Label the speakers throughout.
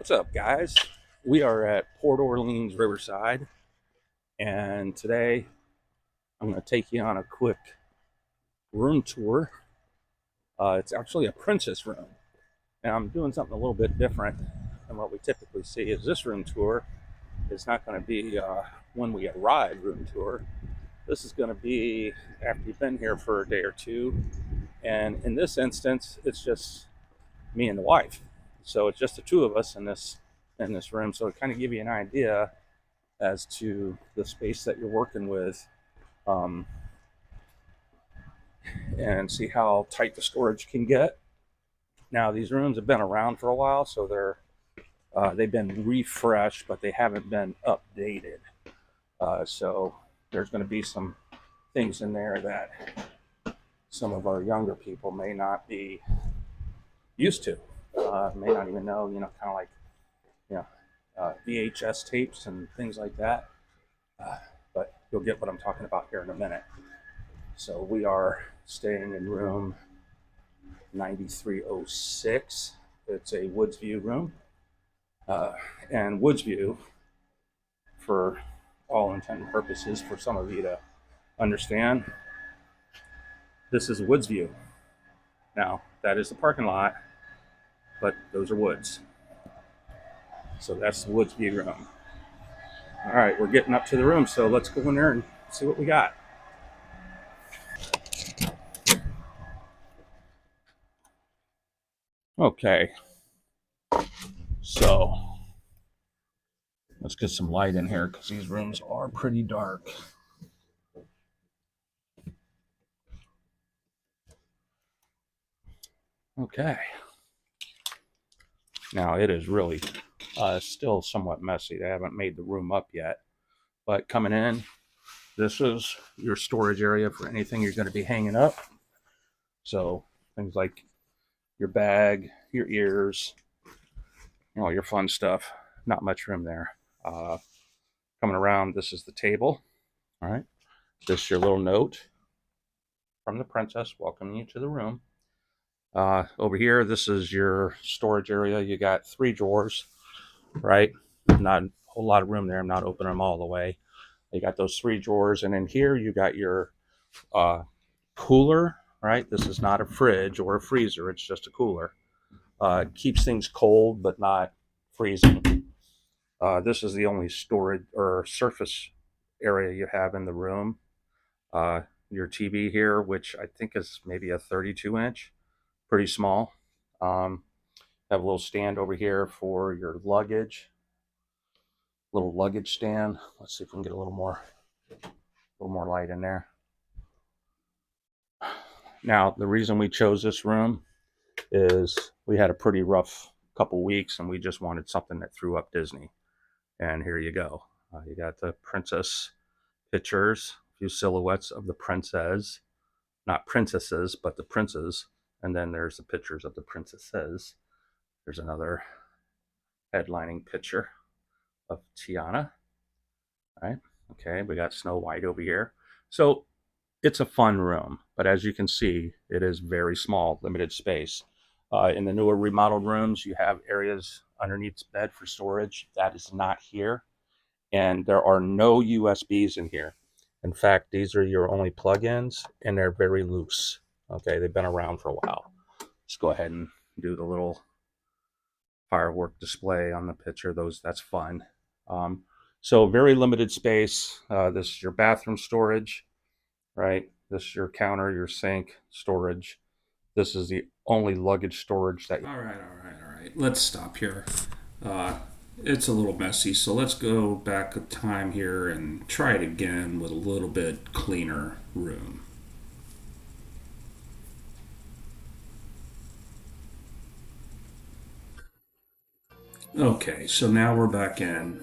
Speaker 1: What's up, guys? We are at Port Orleans Riverside, and today I'm going to take you on a quick room tour. It's actually a princess room, and I'm doing something a little bit different than what we typically see. Is this room tour is not going to be when we arrive room tour. This is going to be after you've been here for a day or two, and in this instance, it's just me and the wife. So it's just the two of us in this room. So it kind of give you an idea as to the space that you're working with, um, and see how tight the storage can get. Now these rooms have been around for a while, so they've been refreshed, but they haven't been updated. So there's going to be some things in there that some of our younger people may not be used to, may not even know. Kind of like VHS tapes and things like that. But you'll get what I'm talking about here in a minute. So we are staying in room 9306. It's a Woods View room. And Woods View, for all intent and purposes, for some of you to understand, this is Woods View. Now, that is the parking lot, but those are woods. So that's the Woods View room. All right, we're getting up to the room, so let's go in there and see what we got. Okay, so let's get some light in here because these rooms are pretty dark. Okay. Now it is really still somewhat messy. They haven't made the room up yet. But coming in, this is your storage area for anything you're going to be hanging up. So things like your bag, your ears, all your fun stuff. Not much room there. Coming around, this is the table. All right. This is your little note from the princess welcoming you to the room. Over here, this is your storage area. You got 3 drawers, right? Not a whole lot of room there. I'm not opening them all the way. You got those 3 drawers, and in here you got your cooler, right? This is not a fridge or a freezer. It's just a cooler. It keeps things cold but not freezing. This is the only storage or surface area you have in the room. Your TV here, which I think is maybe a 32-inch, pretty small. Have a little stand over here for your luggage. Little luggage stand. Let's see if we can get a little more light in there. Now, the reason we chose this room is we had a pretty rough couple weeks and we just wanted something that threw up Disney. And here you go. You got the princess pictures, a few silhouettes of the princess, not princesses, but the princes. And then there's the pictures of the princesses. There's another headlining picture of Tiana. All right. Okay. We got Snow White over here. So it's a fun room, but as you can see, it is very small, limited space. In the newer remodeled rooms, you have areas underneath the bed for storage. That is not here. And there are no USBs in here. In fact, these are your only plug-ins, and they're very loose. Okay, they've been around for a while. Just go ahead and do the little firework display on the picture. That's fun. So very limited space. This is your bathroom storage, right? This is your counter, your sink storage. This is the only luggage storage that.
Speaker 2: All right. Let's stop here. It's a little messy, so let's go back a time here and try it again with a little bit cleaner room. Okay, so now we're back in.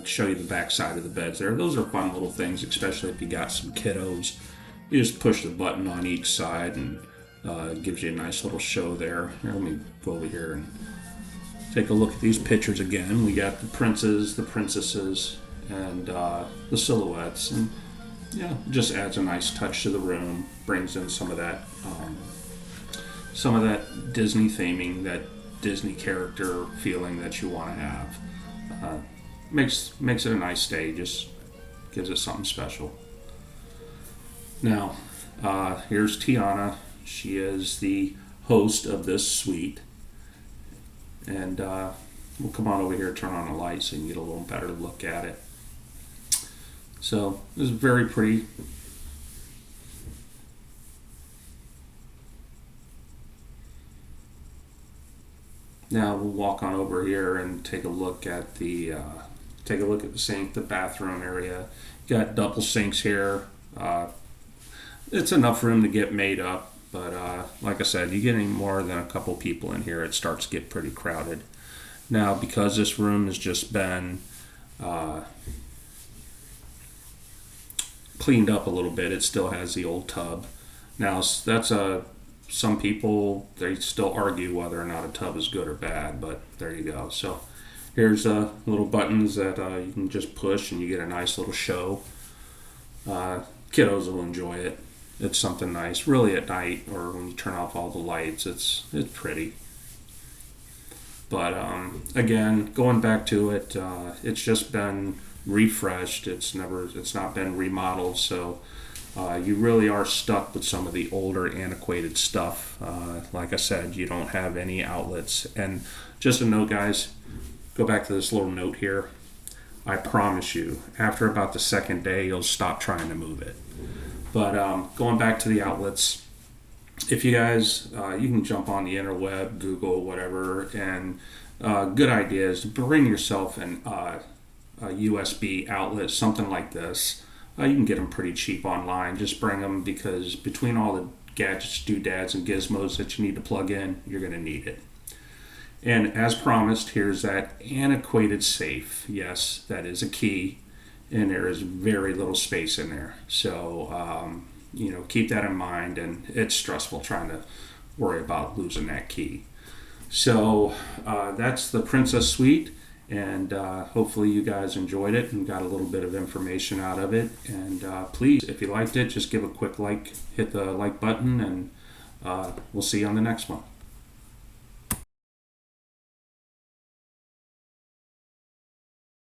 Speaker 2: Show you the back side of the beds there. Those are fun little things, especially if you got some kiddos. You just push the button on each side and it gives you a nice little show there. Here, let me go over here and take a look at these pictures again. We got the princes, the princesses, and the silhouettes. And yeah, just adds a nice touch to the room, brings in some of that Disney theming that Disney character feeling that you want to have. Uh, makes it a nice stay. Just gives it something special. Now, here's Tiana. She is the host of this suite, and we'll come on over here, turn on the lights, so you can get a little better look at it. So this is very pretty. Now we'll walk on over here and take a look at the sink, the bathroom area. Got double sinks here. It's enough room to get made up, but like I said, you get any more than a couple people in here, it starts to get pretty crowded. Now, because this room has just been cleaned up a little bit, it still has the old tub. Now, that's some people, they still argue whether or not a tub is good or bad, but there you go. So here's little buttons that you can just push and you get a nice little show. Kiddos will enjoy it. It's something nice, really, at night or when you turn off all the lights. It's pretty. But again, going back to it, it's just been refreshed. It's not been remodeled, so you really are stuck with some of the older, antiquated stuff. Like I said, you don't have any outlets. And just a note, guys, go back to this little note here. I promise you, after about the second day, you'll stop trying to move it. But going back to the outlets, if you guys, you can jump on the interweb, Google, whatever, and good idea is to bring yourself a USB outlet, something like this. You can get them pretty cheap online. Just bring them, because between all the gadgets, doodads, and gizmos that you need to plug in, you're going to need it. And as promised, here's that antiquated safe. Yes, that is a key, and there is very little space in there. So, keep that in mind, and it's stressful trying to worry about losing that key. So that's the Princess Suite, and hopefully you guys enjoyed it and got a little bit of information out of it. And please, if you liked it, just give a quick like, hit the like button, and we'll see you on the next one.